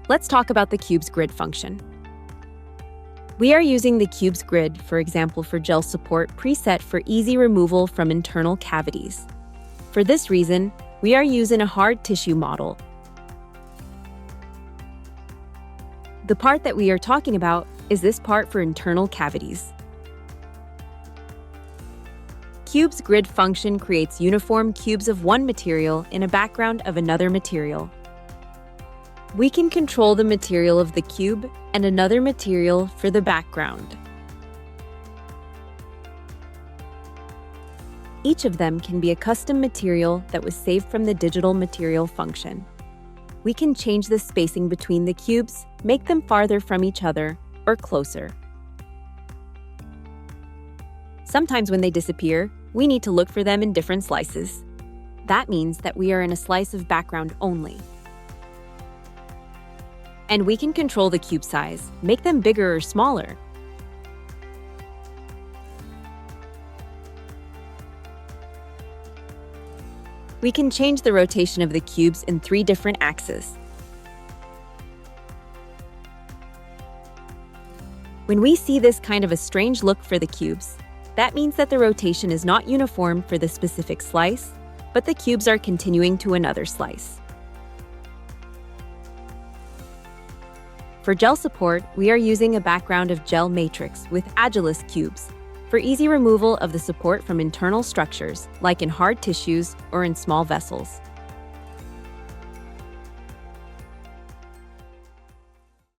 Let's talk about the cube's grid function. We are using the cube's grid, for example, for gel support preset for easy removal from internal cavities. For this reason, we are using a hard tissue model. The part that we are talking about is this part for internal cavities. Cube's grid function creates uniform cubes of one material in a background of another material. We can control the material of the cube and another material for the background. Each of them can be a custom material that was saved from the digital material function. We can change the spacing between the cubes, make them farther from each other, or closer. Sometimes when they disappear, we need to look for them in different slices. That means that we are in a slice of background only. And we can control the cube size, make them bigger or smaller. We can change the rotation of the cubes in 3 different axes. When we see this kind of a strange look for the cubes, that means that the rotation is not uniform for the specific slice, but the cubes are continuing to another slice. For gel support, we are using a background of gel matrix with Agilis cubes for easy removal of the support from internal structures, like in hard tissues or in small vessels.